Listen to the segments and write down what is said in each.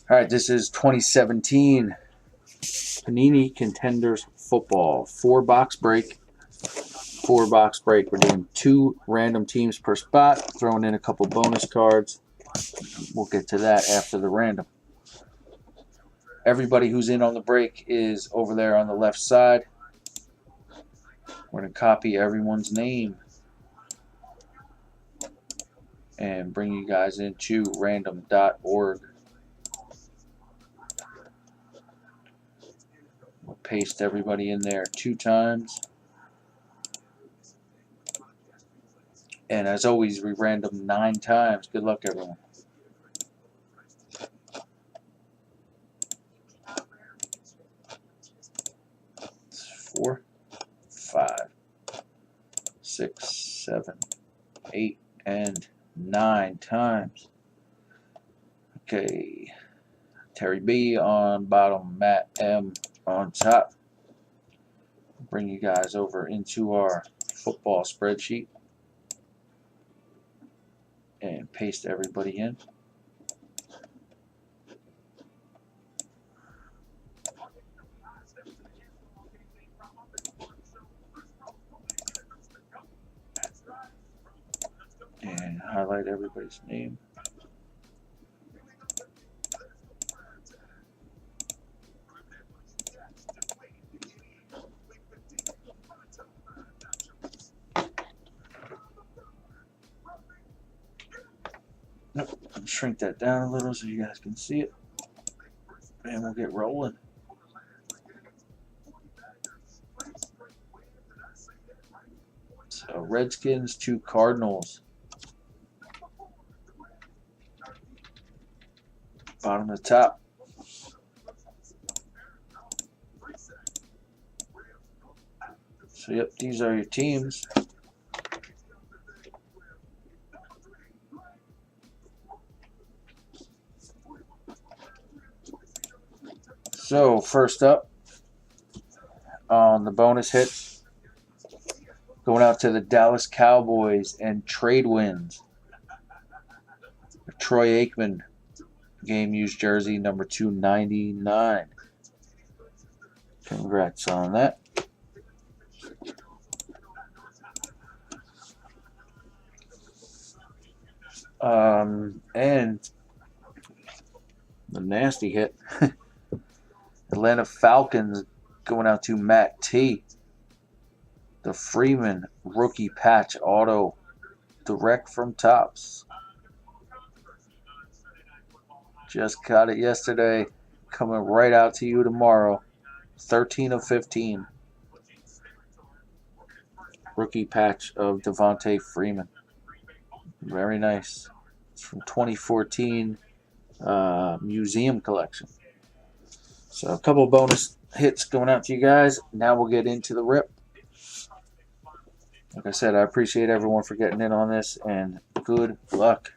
All right, this is 2017 Panini Contenders football. Four-box break. Four-box break. We're doing 2 random teams per spot, throwing in a couple bonus cards. We'll get to that after the random. Everybody who's in on the break is over there on the left side. We're going to copy everyone's name and bring you guys into random.org. We'll paste everybody in there 2 times. And as always, we random 9 times. Good luck, everyone. 4, 5, 6, 7, 8, and 9 times. Okay. Terry B on bottom, Matt M on top. Bring you guys over into our football spreadsheet and paste everybody in. And highlight everybody's name. Nope. Shrink that down a little so you guys can see it. And we'll get rolling. So Redskins to Cardinals. Bottom to top. So yep, these are your teams. So first up on the bonus hits, going out to the Dallas Cowboys and trade wins. Troy Aikman, game used jersey number 299. Congrats on that. And the nasty hit. Atlanta Falcons going out to Matt T. The Freeman rookie patch auto direct from Topps. Just got it yesterday. Coming right out to you tomorrow. 13 of 15. Rookie patch of Devontae Freeman. Very nice. It's from 2014 museum collection. So a couple bonus hits going out to you guys. Now we'll get into the rip. Like I said, I appreciate everyone for getting in on this, and good luck.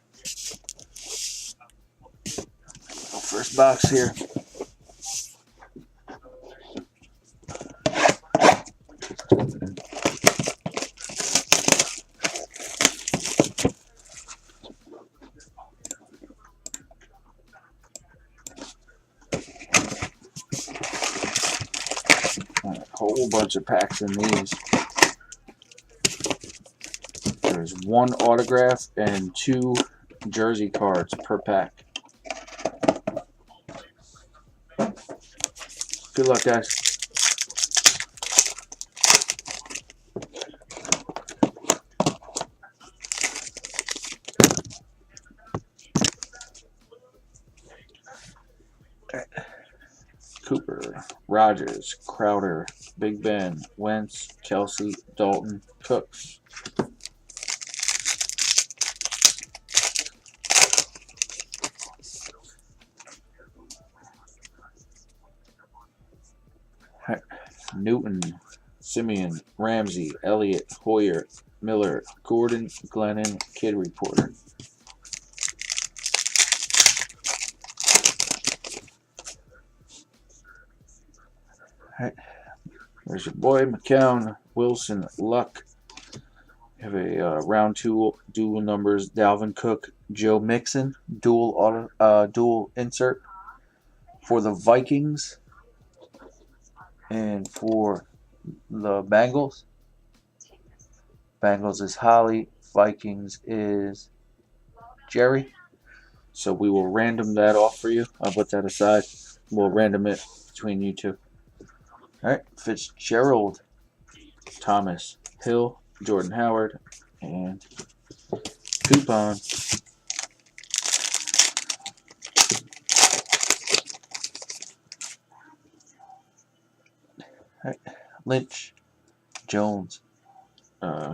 First box here. A whole bunch of packs in these. There's 1 autograph and 2 jersey cards per pack. Good luck, guys. Cooper, Rogers, Crowder, Big Ben, Wentz, Kelsey, Dalton, Cooks. Newton, Simeon, Ramsey, Elliott, Hoyer, Miller, Gordon, Glennon, Kid Reporter. Right. There's your boy, McCown, Wilson, Luck. We have a round 2 dual numbers, Dalvin Cook, Joe Mixon, dual insert. For the Vikings and for the Bengals, Bengals is Holly, Vikings is Jerry. So we will random that off for you. I'll put that aside. We'll random it between you two. All right, Fitzgerald, Thomas, Hill, Jordan Howard, and Coupon. All right, Lynch, Jones,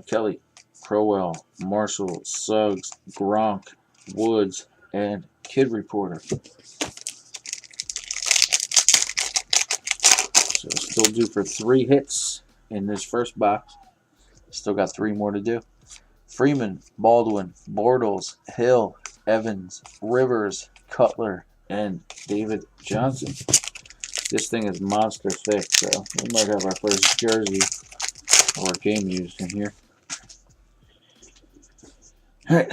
Kelly, Crowell, Marshall, Suggs, Gronk, Woods, and Kid Reporter. So still due for 3 hits in this first box. Still got 3 more to do. Freeman, Baldwin, Bortles, Hill, Evans, Rivers, Cutler, and David Johnson. This thing is monster thick, so we might have our first jersey or game used in here. All right,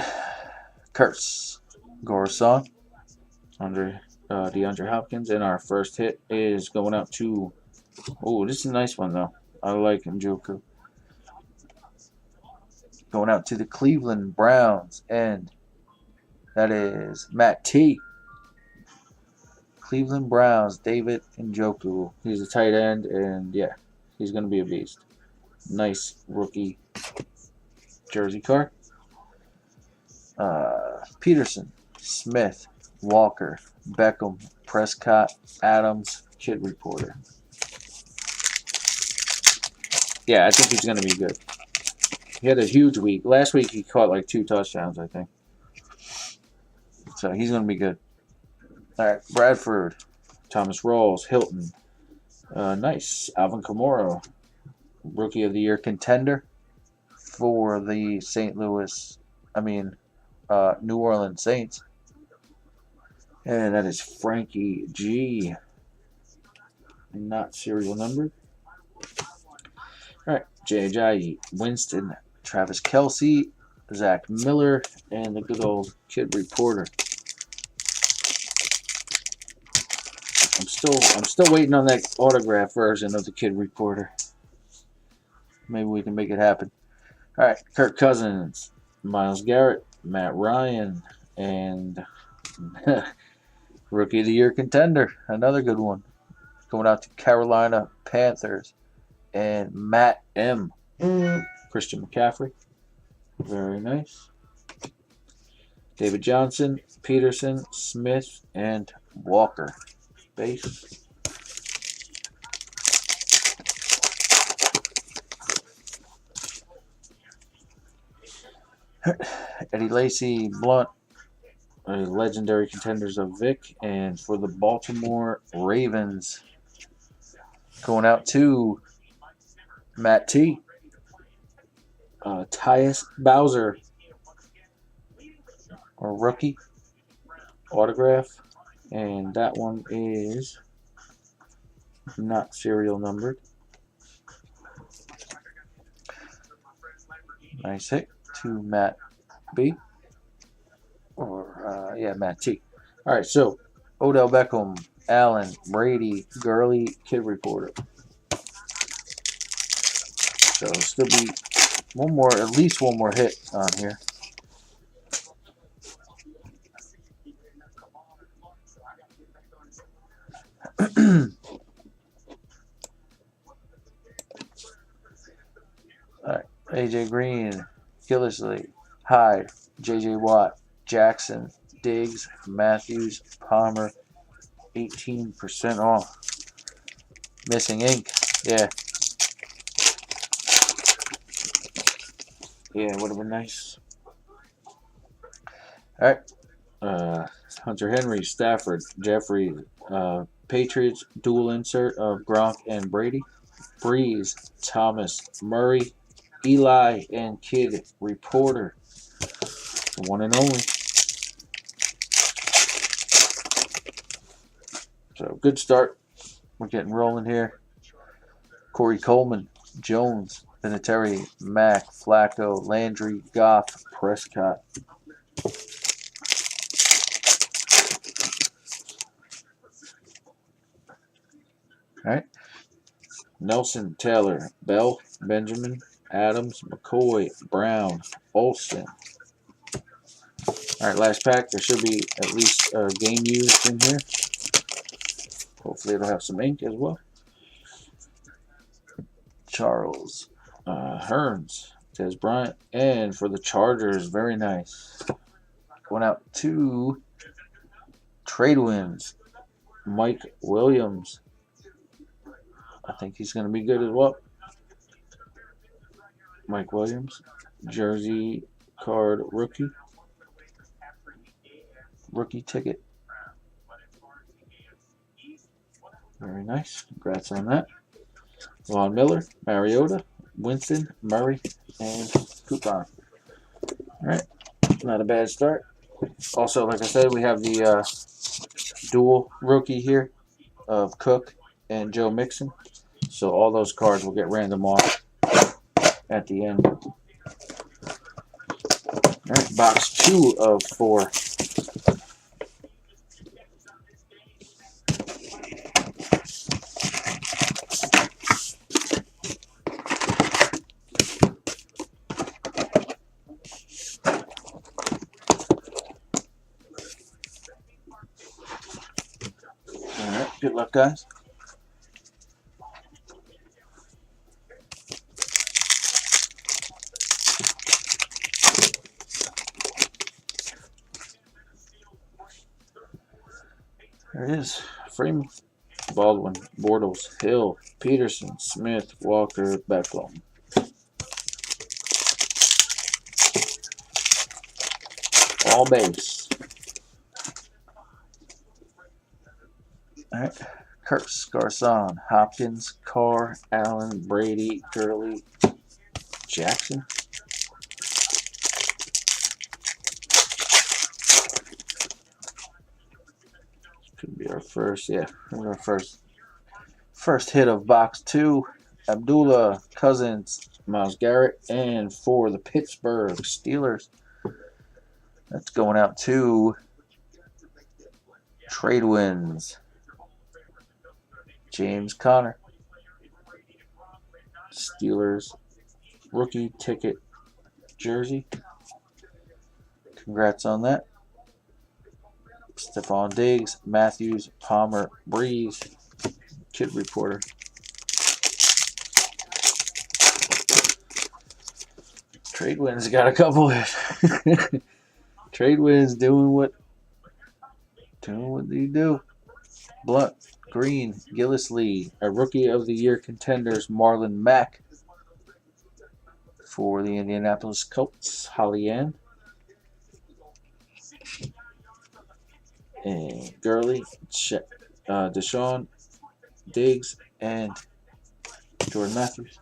Kurtz, Gorson, DeAndre Hopkins, and our first hit is going out to. Oh, this is a nice one though. I like Njoku. Going out to the Cleveland Browns, and that is Matt T. Cleveland Browns, David Njoku. He's a tight end, and yeah, he's going to be a beast. Nice rookie jersey card. Peterson, Smith, Walker, Beckham, Prescott, Adams, Kid Reporter. Yeah, I think he's going to be good. He had a huge week. Last week he caught like 2 touchdowns, I think. So he's going to be good. All right, Bradford, Thomas Rawls, Hilton. Nice. Alvin Kamara, Rookie of the Year contender for the New Orleans Saints. And that is Frankie G. Not serial numbered. All right, J.J. Winston, Travis Kelce, Zach Miller, and the good old Kid Reporter. I'm still waiting on that autograph version of the Kid Reporter. Maybe we can make it happen. All right, Kirk Cousins, Myles Garrett, Matt Ryan, and Rookie of the Year contender. Another good one. Going out to Carolina Panthers and Matt M. Christian McCaffrey. Very nice. David Johnson, Peterson, Smith, and Walker. Base. Eddie Lacy, Blunt, legendary contenders of Vic, and for the Baltimore Ravens, going out to Matt T. Tyus Bowser, or rookie autograph, and that one is not serial numbered. Nice hit to Matt B. Or Matt T. All right, so Odell Beckham, Allen, Brady, Gurley, Kid Reporter. So still be at least one more hit on here. All right, AJ Green, Gillisley, Hyde, JJ Watt, Jackson, Diggs, Matthews, Palmer, 18% off. Missing ink. Yeah. Yeah, would have been nice. All right. Hunter Henry, Stafford, Jeffrey, Patriots, dual insert of Gronk and Brady. Breeze, Thomas, Murray, Eli, and Kid Reporter. The one and only. So good start. We're getting rolling here. Corey Coleman, Jones, Vinatieri, Mack, Flacco, Landry, Goff, Prescott. All right. Nelson, Taylor, Bell, Benjamin, Adams, McCoy, Brown, Olsen. All right, last pack. There should be at least a game used in here. Hopefully it'll have some ink as well. Charles, Hearns, Des Bryant, and for the Chargers, very nice. Going out to Trade Winds, Mike Williams. I think he's going to be good as well. Mike Williams, jersey card rookie. Rookie ticket. Very nice. Congrats on that. Von Miller, Mariota, Winston, Murray, and Coupon. Alright. Not a bad start. Also, like I said, we have the dual rookie here of Cook and Joe Mixon. So all those cards will get random off at the end. Alright, box 2 of 4. Alright, good luck, guys. There it is. Freeman, Baldwin, Bortles, Hill, Peterson, Smith, Walker, Beckham. All base. Alright. Kurtz, Garcon, Hopkins, Carr, Allen, Brady, Gurley, Jackson. Could be our first, yeah, our first hit of box 2. Abdullah, Cousins, Myles Garrett, and for the Pittsburgh Steelers, that's going out to Trade Winds. James Conner, Steelers rookie ticket jersey. Congrats on that. Stephon Diggs, Matthews, Palmer, Breeze, Kid Reporter. Trade Winds got a couple. Trade Winds doing what they do. Blunt, Green, Gillislee, a Rookie of the Year contenders, Marlon Mack. For the Indianapolis Colts, Holly Ann. And Gurley, Deshaun, Diggs, and Jordan Matthews.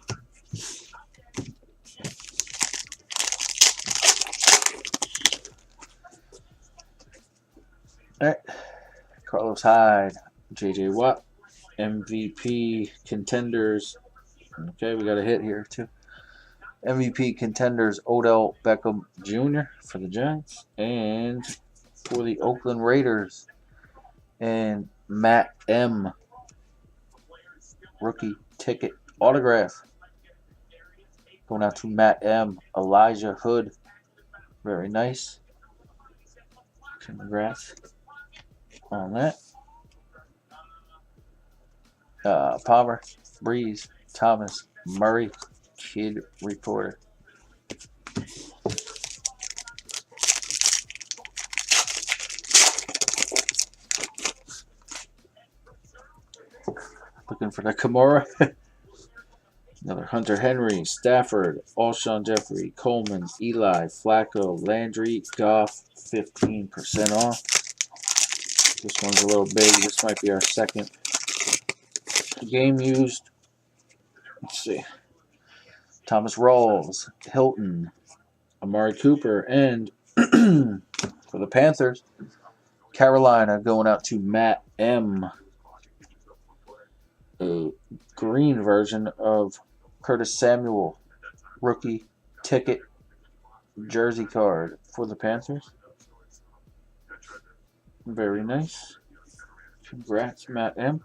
All right. Carlos Hyde, J.J. Watt, MVP contenders. Okay, we got a hit here too. MVP contenders, Odell Beckham Jr. for the Giants. And for the Oakland Raiders, and Matt M. Rookie ticket autograph. Going out to Matt M. Elijah Hood. Very nice. Congrats on that. Palmer, Breeze, Thomas, Murray, Kid Reporter. Looking for the Kimura. Another Hunter Henry, Stafford, Alshon Jeffrey, Coleman, Eli, Flacco, Landry, Goff, 15% off. This one's a little big. This might be our second game used. Let's see. Thomas Rawls, Hilton, Amari Cooper, and for the Panthers, Carolina going out to Matt M. A green version of Curtis Samuel, rookie ticket jersey card for the Panthers. Very nice. Congrats, Matt M.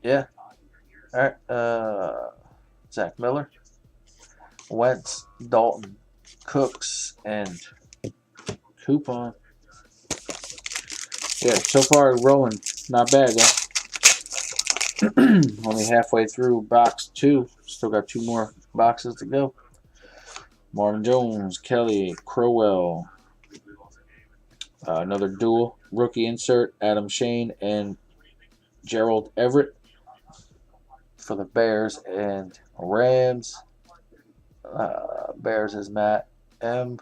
Yeah. All right. Zach Miller, Wentz, Dalton, Cooks, and Coupon. Yeah, so far rolling. Not bad, though. Only halfway through box 2. Still got 2 more boxes to go. Marvin Jones, Kelly, Crowell. Another dual. Rookie insert, Adam Shane and Gerald Everett for the Bears and Rams. Bears is Matt M.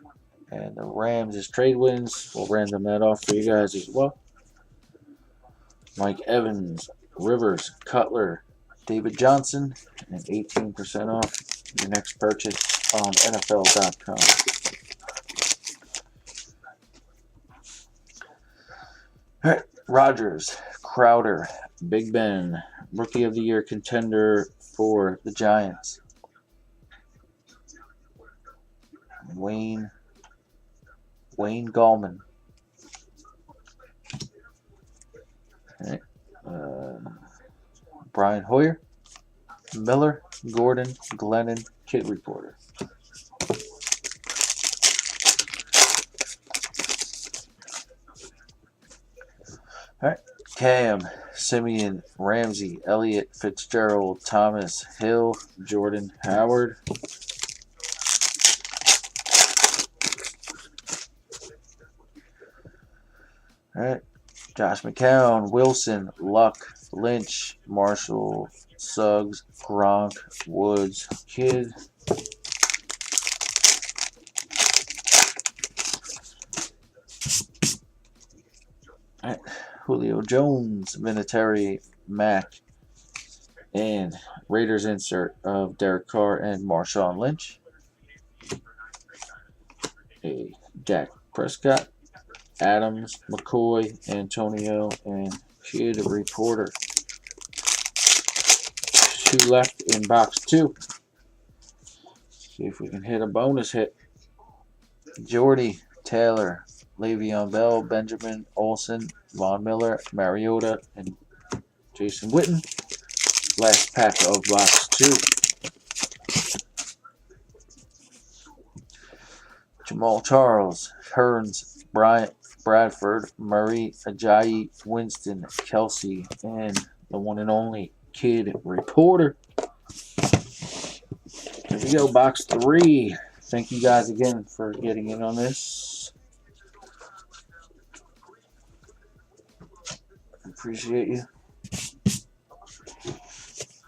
And the Rams is trade wins. We'll random that off for you guys as well. Mike Evans, Rivers, Cutler, David Johnson, and 18% off your next purchase on NFL.com. All right, Rodgers, Crowder, Big Ben, Rookie of the Year contender for the Giants. Wayne Gallman. All right. Brian Hoyer, Miller, Gordon, Glennon, Kid Reporter. All right. Cam, Simeon, Ramsey, Elliott, Fitzgerald, Thomas, Hill, Jordan, Howard. All right. Josh McCown, Wilson, Luck, Lynch, Marshall, Suggs, Gronk, Woods, Kidd. All right. Julio Jones, Vinatieri, Mack, and Raiders insert of Derek Carr and Marshawn Lynch. A Dak Prescott, Adams, McCoy, Antonio, and Kid Reporter. 2 left in box 2. See if we can hit a bonus hit. Jordy, Taylor, Le'Veon Bell, Benjamin, Olsen, Von Miller, Mariota, and Jason Witten. Last pack of box 2. Jamal Charles, Hearns, Bryant, Bradford, Murray, Ajayi, Winston, Kelsey, and the one and only Kid Reporter. Here we go, box 3. Thank you guys again for getting in on this. Appreciate you.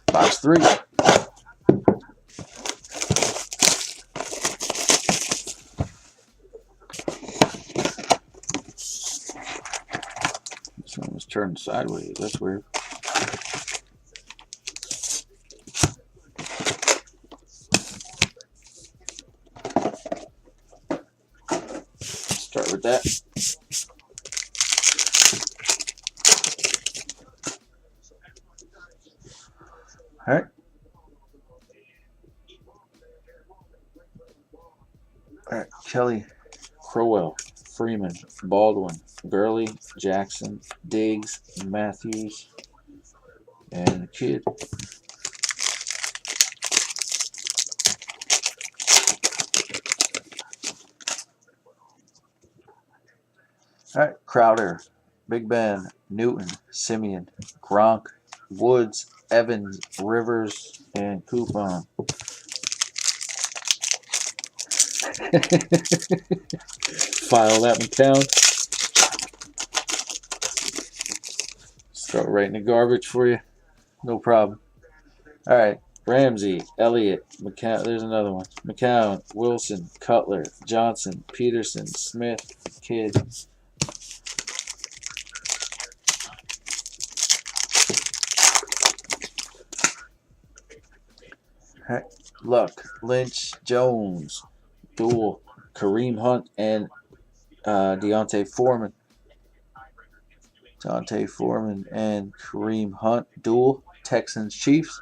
Box 3. This one was turned sideways. That's weird. Start with that. All right. All right. Kelly, Crowell, Freeman, Baldwin, Gurley, Jackson, Diggs, Matthews, and the Kid. All right. Crowder, Big Ben, Newton, Simeon, Gronk, Woods, Evans, Rivers, and Coupon. File that one down. Throw it right in the garbage for you. No problem. All right. Ramsey, Elliott, McCown. There's another one. McCown, Wilson, Cutler, Johnson, Peterson, Smith, Kidd. All right. Luck, Lynch, Jones, Duel, Kareem Hunt, and Deontay Foreman. Deontay Foreman and Kareem Hunt duel. Texans Chiefs.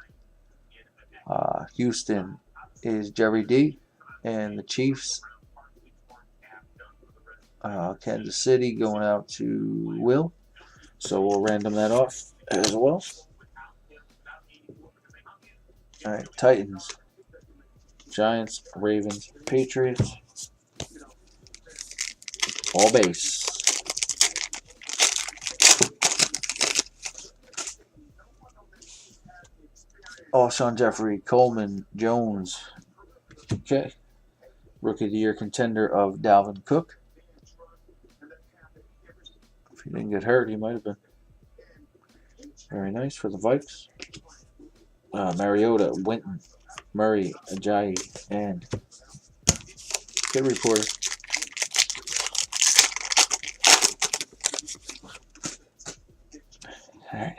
Houston is Jerry D. And the Chiefs. Kansas City going out to Will. So we'll random that off as well. All right, Titans, Giants, Ravens, Patriots. All base. Alshon Jeffrey, Coleman, Jones. Okay. Rookie of the Year contender of Dalvin Cook. If he didn't get hurt, he might have been. Very nice for the Vikes. Mariota, Winton, Murray, Ajayi, and Kid Reporter. All right.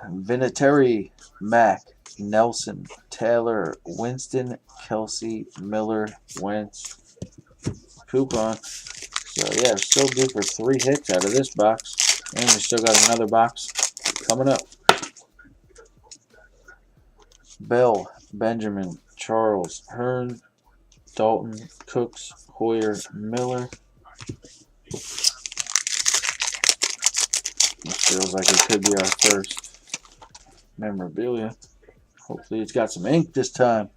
Vinatieri, Mack, Nelson, Taylor, Winston, Kelsey, Miller, Wentz, coupon. So yeah, still due for 3 hits out of this box. And we still got another box coming up. Bell, Benjamin, Charles, Hearn, Dalton, Cooks, Hoyer, Miller. This feels like it could be our first memorabilia. Hopefully it's got some ink this time.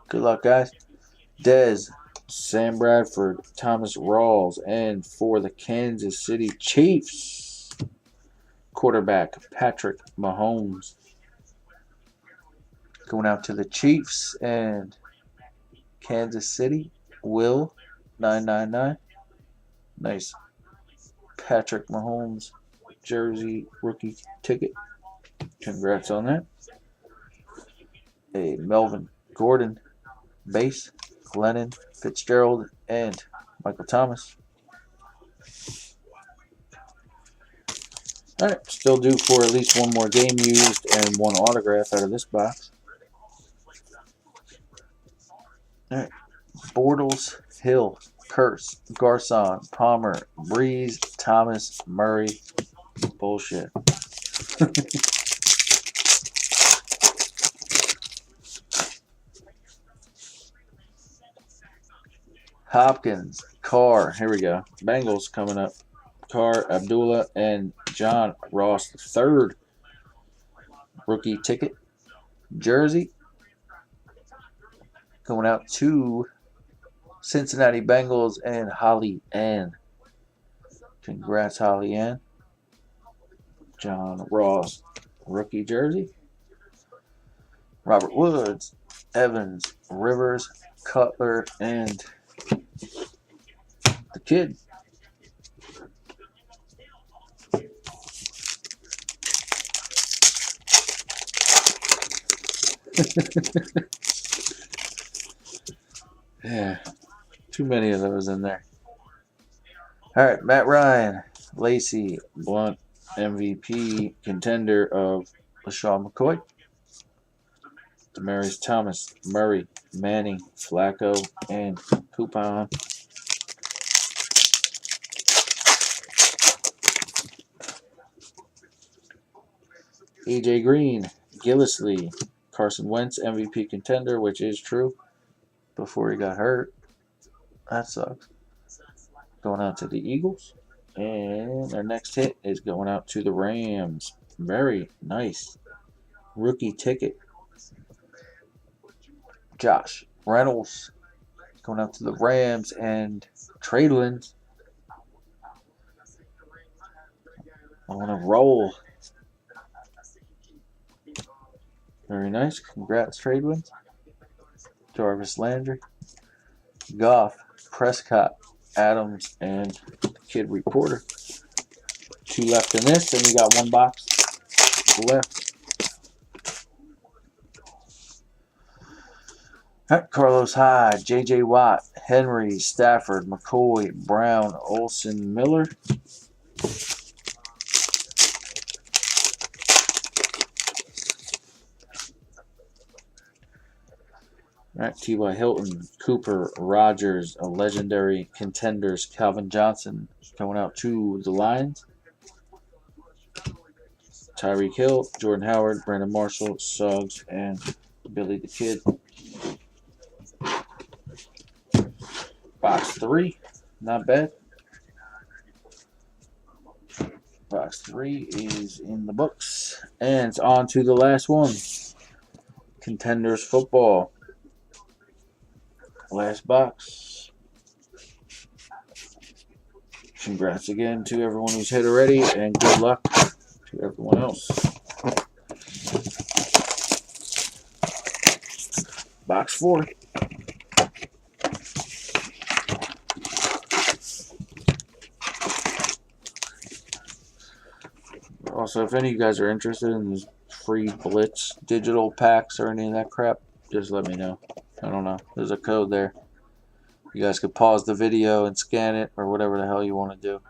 Good luck, guys. Dez, Sam Bradford, Thomas Rawls, and for the Kansas City Chiefs, quarterback Patrick Mahomes. Going out to the Chiefs and Kansas City, Will 999. Nice Patrick Mahomes jersey rookie ticket. Congrats on that. A Melvin Gordon base, Glennon Fitzgerald, and Michael Thomas. Alright, still due for at least one more game used and one autograph out of this box. Alright, Bortles, Hill, Curse, Garcon, Palmer, Breeze, Thomas, Murray. Bullshit. Hopkins, Carr, here we go. Bengals coming up. Carr, Abdullah, and John Ross III. Rookie ticket. Jersey. Going out to Cincinnati Bengals and Holly Ann. Congrats, Holly Ann. John Ross, rookie jersey. Robert Woods, Evans, Rivers, Cutler, and the kid. Yeah, too many of those in there. All right, Matt Ryan, Lacey, Blunt, MVP, contender of LaShawn McCoy. Demaryius Thomas, Murray, Manning, Flacco, and coupon. AJ Green, Gillislee, Carson Wentz, MVP contender, which is true, before he got hurt. That sucks. Going out to the Eagles. And our next hit is going out to the Rams. Very nice. Rookie ticket. Josh Reynolds. Going out to the Rams and Tradeland. On a roll. Very nice. Congrats, Tradeland. Jarvis Landry. Goff, Prescott, Adams, and the Kid Reporter. 2 left in this, and we got 1 box left. All right, Carlos Hyde, J.J. Watt, Henry, Stafford, McCoy, Brown, Olsen, Miller. All right, T.Y. Hilton, Cooper, Rogers, a legendary contenders, Calvin Johnson, going out to the Lions. Tyreek Hill, Jordan Howard, Brandon Marshall, Suggs, and Billy the Kid. Box 3, not bad. Box 3 is in the books. And it's on to the last one. Contenders football. Last box. Congrats again to everyone who's hit already, and good luck to everyone else. Box 4. Also, if any of you guys are interested in these free Blitz digital packs or any of that crap, just let me know. I don't know. There's a code there. You guys could pause the video and scan it or whatever the hell you want to do.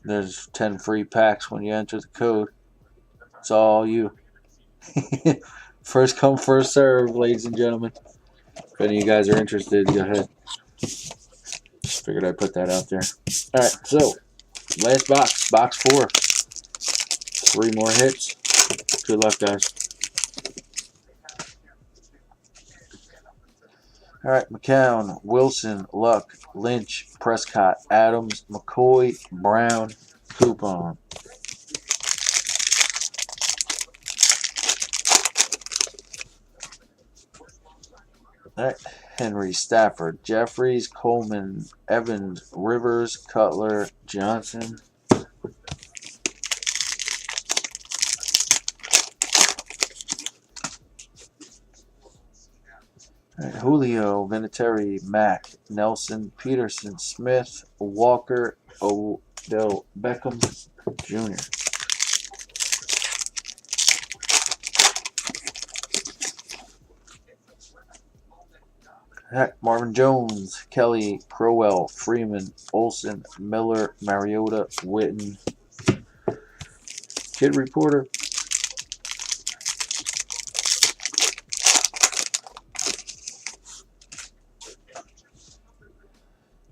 There's 10 free packs when you enter the code. It's all you. First come, first serve, ladies and gentlemen. If any of you guys are interested, go ahead. Just figured I'd put that out there. Alright, so last box, box 4. 3 more hits. Good luck, guys. Alright, McCown, Wilson, Luck, Lynch, Prescott, Adams, McCoy, Brown, coupon. Alright, Henry, Stafford, Jeffries, Coleman, Evans, Rivers, Cutler, Johnson. Alright, Julio, Vinatieri, Mack, Nelson, Peterson, Smith, Walker, Odell Beckham Jr. Marvin Jones, Kelly, Crowell, Freeman, Olsen, Miller, Mariota, Witten. Kid Reporter.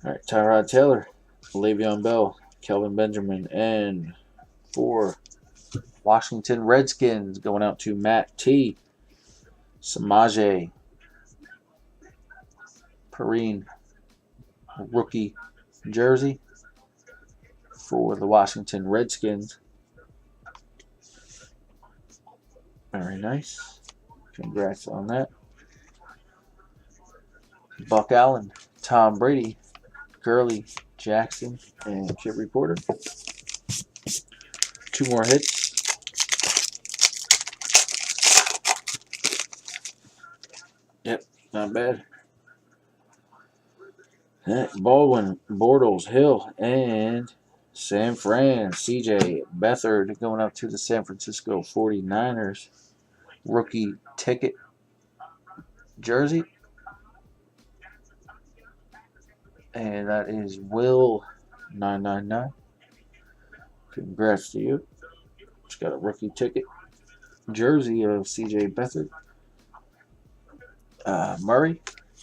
Alright, Tyrod Taylor, Le'Veon Bell, Kelvin Benjamin, and for Washington Redskins going out to Matt T. Samaje Perrine, rookie jersey for the Washington Redskins. Very nice. Congrats on that. Buck Allen, Tom Brady, Gurley, Jackson, and Kid Reporter. 2 more hits. Yep, not bad. Baldwin, Bortles, Hill, and San Fran. CJ Beathard going out to the San Francisco 49ers. Rookie ticket jersey. And that is Will 999. Congrats to you. Just got a rookie ticket jersey of CJ Beathard. Murray,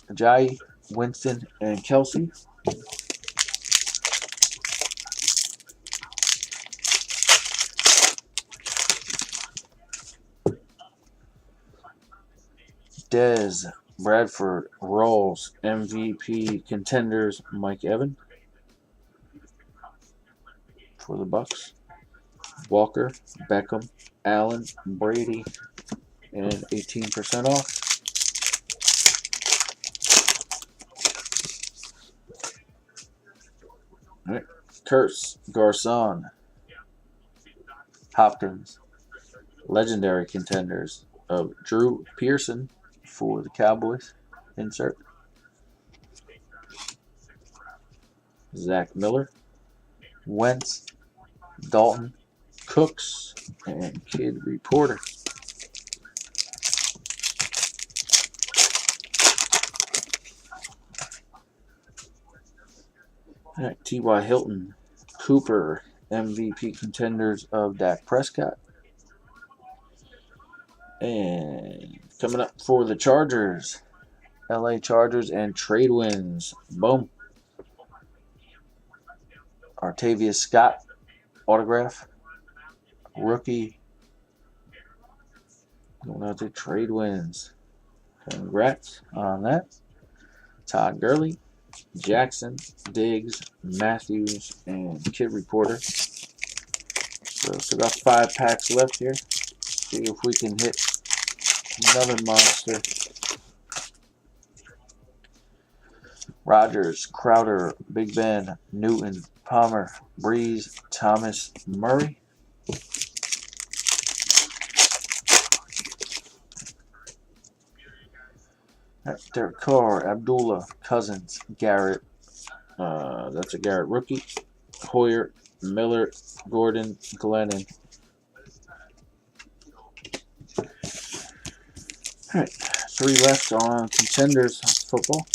Ajayi, Winston, and Kelsey. Dez, Bradford, Rawls, MVP contenders, Mike Evans for the Bucks. Walker, Beckham, Allen, Brady, and 18% off. All right. Kurtz, Garcon, Hopkins, legendary contenders of Drew Pearson for the Cowboys. Insert. Zach Miller, Wentz, Dalton, Cooks, and Kid Reporter. All right, T.Y. Hilton, Cooper, MVP contenders of Dak Prescott. And coming up for the Chargers, LA Chargers and trade wins. Boom. Artavius Scott, autograph. Rookie. Going out to trade wins. Congrats on that. Todd Gurley, Jackson, Diggs, Matthews, and Kid Reporter. So got 5 packs left here. See if we can hit Another monster. Rogers, Crowder, Big Ben, Newton, Palmer, Breeze, Thomas, Murray. Derek Carr, Abdullah, Cousins, Garrett. That's a Garrett rookie. Hoyer, Miller, Gordon, Glennon. All right, 3 left on Contenders football.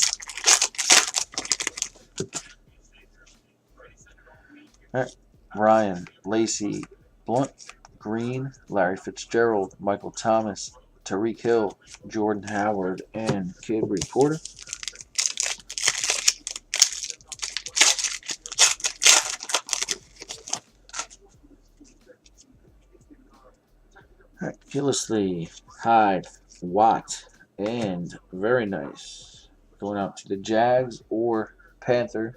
All right, Ryan, Lacey, Blunt, Green, Larry Fitzgerald, Michael Thomas, Tariq Hill, Jordan Howard, and Kid Reporter. All right, Gillisley, Hyde, Watt, and very nice. Going out to the Jags or Panthers.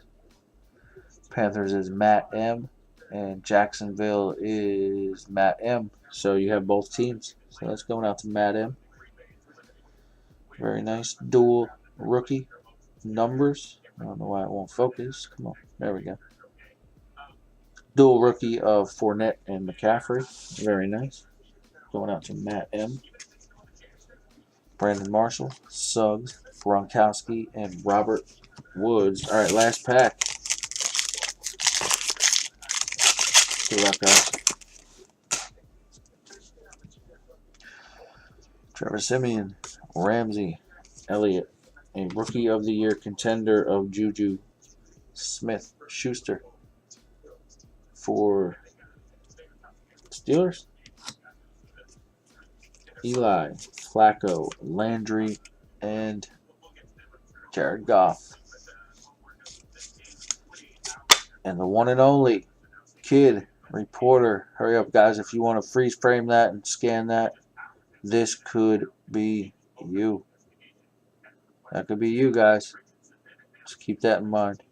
Panthers is Matt M, and Jacksonville is Matt M. So you have both teams. So that's going out to Matt M. Very nice. Dual rookie numbers. I don't know why it won't focus. Come on. There we go. Dual rookie of Fournette and McCaffrey. Very nice. Going out to Matt M. Brandon Marshall, Suggs, Gronkowski, and Robert Woods. All right, last pack. Good luck, guys. Trevor Siemian, Ramsey, Elliott, a Rookie of the Year contender of Juju Smith-Schuster for Steelers. Eli, Flacco, Landry, and Jared Goff. And the one and only Kid Reporter. Hurry up, guys, if you want to freeze frame that and scan that. This could be you. That could be you, guys. Just keep that in mind.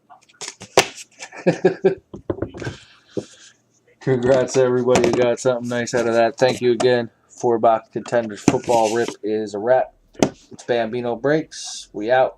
Congrats to everybody who got something nice out of that. Thank you again. 4-box Contenders football rip is a wrap. It's Bambino Breaks. We out.